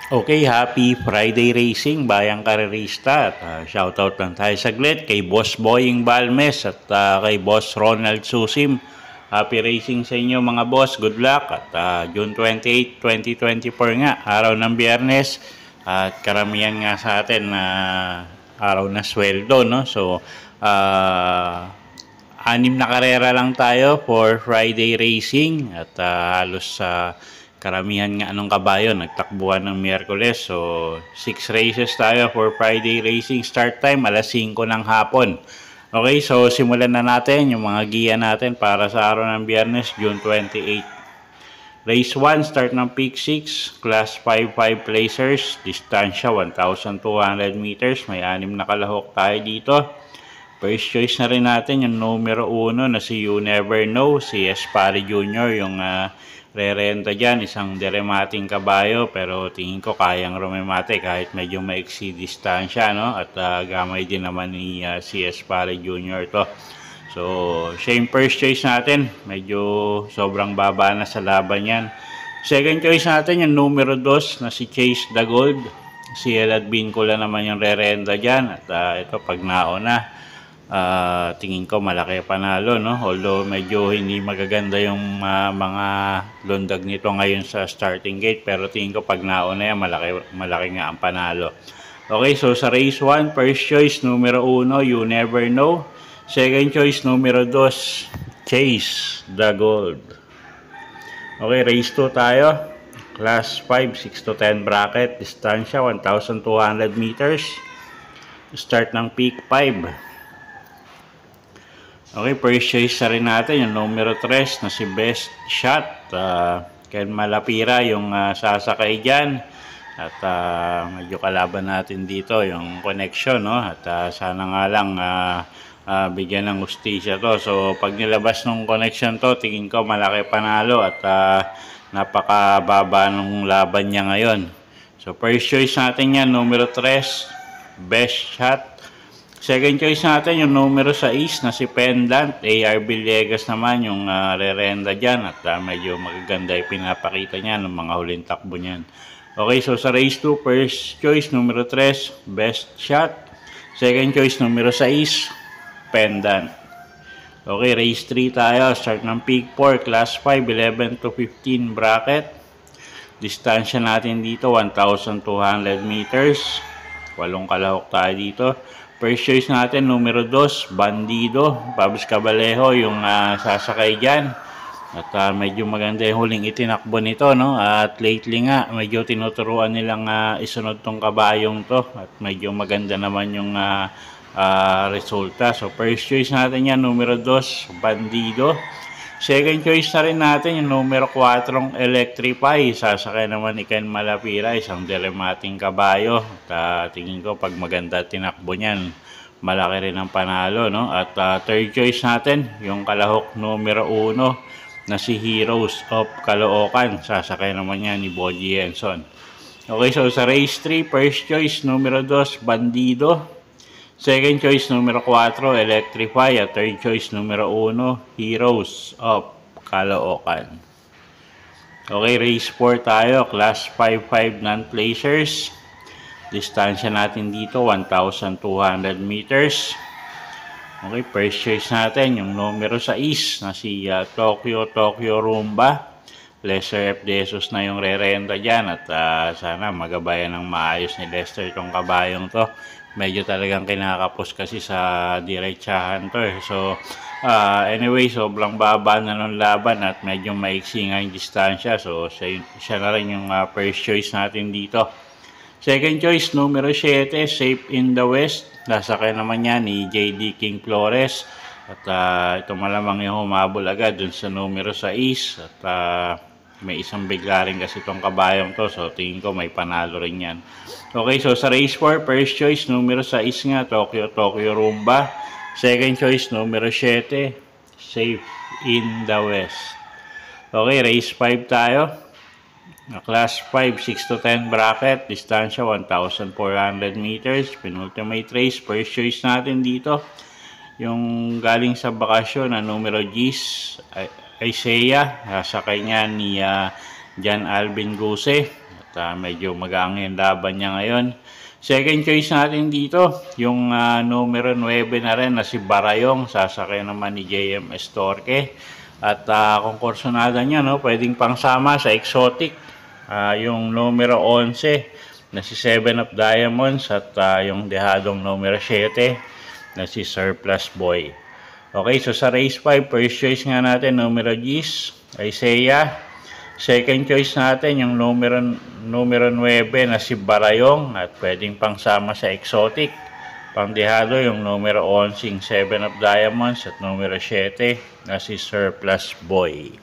Okay, happy Friday racing, bayang karerista. Shoutout lang tayo saglit kay Boss Boying Balmes at kay Boss Ronald Susim. Happy racing sa inyo mga boss, good luck. At June 28, 2024 nga, araw ng Biyernes. At karamihan nga sa atin na araw na sweldo, no? So, 6 na karera lang tayo for Friday racing. At halos karamihan nga anong kabayo nagtakbuhan ng Miyerkules. So 6 races tayo for Friday racing. Start time alas 5 ng hapon. Okay, so simulan na natin yung mga giya natin para sa araw ng Biyernes, June 28. Race 1, start ng peak 6, class 5 placers, distansya 1,200 meters. May 6 na kalahok tayo dito. First choice na rin natin yung numero 1 na si You Never Know, si Espari Jr. yung re-renta dyan, isang deremating kabayo, pero tingin ko kayang rumemate kahit medyo maiksi distansya, no? At gamay din naman ni si Espari Jr. to. So, siya yung first choice natin. Medyo sobrang baba na sa laban yan. Second choice natin yung numero 2 na si Chase the Gold. Si Elad Vincula naman yung re-renta dyan. At ito pag nauna, tingin ko malaki panalo, no? Although medyo hindi magaganda yung mga lundag nito ngayon sa starting gate, pero tingin ko pag nauna yan malaki nga ang panalo. Okay, so sa race 1, first choice numero 1 You Never Know, second choice numero 2 Chase the Gold. Okay, race 2 tayo, class 5 6 to 10 bracket, distansya 1,200 meters, start ng peak 5. Okay, first choice na rin natin yung numero 3 na si Best Shot. Ken Malapira yung sasakay dyan. At medyo kalaban natin dito yung connection, no? At sana nga lang bigyan ng ustisya to. So pag nilabas ng connection to, tingin ko malaki panalo at napakababa ng laban niya ngayon. So first choice natin yan, numero 3, Best Shot. Second choice natin yung numero 6 na si Pendant. AR Villegas naman yung re-renda dyan. At medyo magaganda yung pinapakita niya ng mga huling takbo niyan. Okay, so sa race 2, first choice numero 3, Best Shot. Second choice numero 6, Pendant. Okay, race 3 tayo. Start ng peak 4, class 5, 11 to 15 bracket. Distansya natin dito, 1,200 meters. 8 kalahok tayo dito. First choice natin, numero 2, Bandido. Pabs Cabalejo yung sasakay dyan. At medyo maganda yung huling itinakbo nito, no? At lately nga, medyo tinuturuan nilang isunod tong kabayong to. At medyo maganda naman yung resulta. So, first choice natin yan, numero 2, Bandido. Second choice na rin natin yung numero 4, Electrify. Sasakay naman ni Ken Malapira, isang deremating kabayo. At tingin ko pag maganda tinakbo niyan, malaki rin ang panalo, no? At third choice natin, yung kalahok numero 1 na si Heroes of Caloocan. Sasakay naman yan ni Boji Henson. Okay, so sa race 3, first choice numero 2, Bandido. Second choice numero 4, Electrify. At third choice numero 1, Heroes of Caloocan. Okay, race 4 tayo, class 5 non-placers. Distansya natin dito 1,200 meters. Okay, first choice natin yung numero 6 na si Tokyo Rumba. Lester F. Desos na yung re-renta dyan. At sana magabayan ng maayos ni Lester itong kabayong to. Medyo talagang kinakapos kasi sa diretsahan to eh. So anyway, sobrang baba na ng laban at medyo maiksi nga yung distansya. So siya na rin yung first choice natin dito. Second choice, numero 7, Safe in the West. Nasakay naman yan ni J.D. King Flores. At ito malamang yung humabol agad dun sa numero 6. At may isang bigla rin kasi itong kabayong to. So tingin ko may panalo rin yan. Okay, so sa race 4, first choice, numero 6 nga, Tokyo Rumba. Second choice, numero 7, Safe in the West. Okay, race 5 tayo. Class 5, 6 to 10 bracket. Distansya 1,400 meters. Penultimate race. First choice natin dito. Yung galing sa bakasyon na numero G's, Isaiah. Sakay niya ni John Alvin Guse. At medyo magaang yung laban niya ngayon. Second choice natin dito, yung numero 9 na rin na si Barayong. Sasakay naman ni JM Estorque. At konkursonada niya, no, pwedeng pangsama sa exotic. Yung numero 11 na si 7 of Diamonds at yung dehadong numero 7 na si Surplus Boy. Okay, so sa race 5, first choice nga natin, numero G's, Isaiah. Second choice natin, yung numero 9 na si Barayong at pwedeng pangsama sa exotic. Pangdehado, yung numero 11, 7 of Diamonds at numero 7 na si Surplus Boy.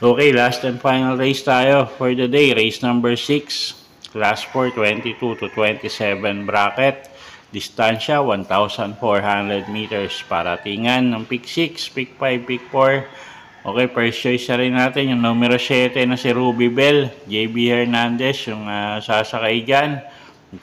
Okay, last and final race tayo for the day. Race number 6, Class 4, 22 to 27 bracket. Distansya, 1,400 meters. Paratingan ng pick 6, pick 5, pick 4. Okay, first choice na rin natin yung numero 7 na si Ruby Bell. JB Hernandez yung sasakay dyan.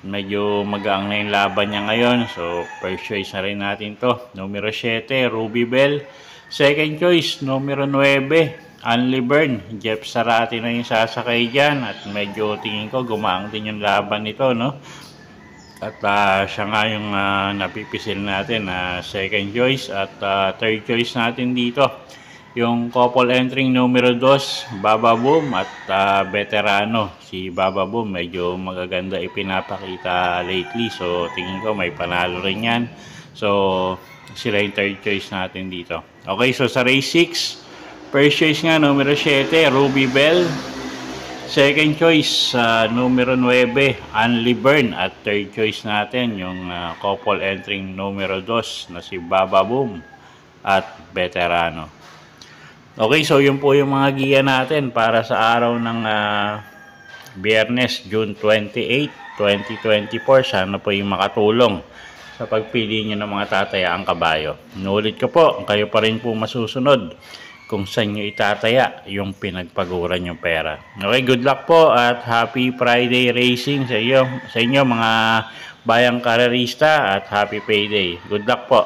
Medyo magaang na yung laban niya ngayon. So, first choice na rin natin to. Numero 7, Ruby Bell. Second choice, numero 9. Only Burn, Jeff Sarati na yung sasakay dyan at medyo tingin ko gumaang din yung laban nito, no? At siya nga yung napipisil natin na second choice at third choice natin dito. Yung couple entering numero 2, Baba Boom at veterano. Si Baba Boom medyo magaganda ipinapakita lately, so tingin ko may panalo rin yan. So sila yung third choice natin dito. Okay, so sa race 6, first choice nga, numero 7, Ruby Bell. Second choice, numero 9, Only Burn. At third choice natin, yung couple entering numero 2 na si Baba Boom at veterano. Okay, so yun po yung mga giya natin para sa araw ng Biyernes, June 28, 2024. Sana po yung makatulong sa pagpili nyo ng mga tatayaang kabayo. Inuulit ko po, kayo pa rin po masusunod kung saan nyo itataya yung pinagpaguran yung pera. Okay, good luck po at happy Friday racing sa inyo mga bayang karerista at happy payday. Good luck po.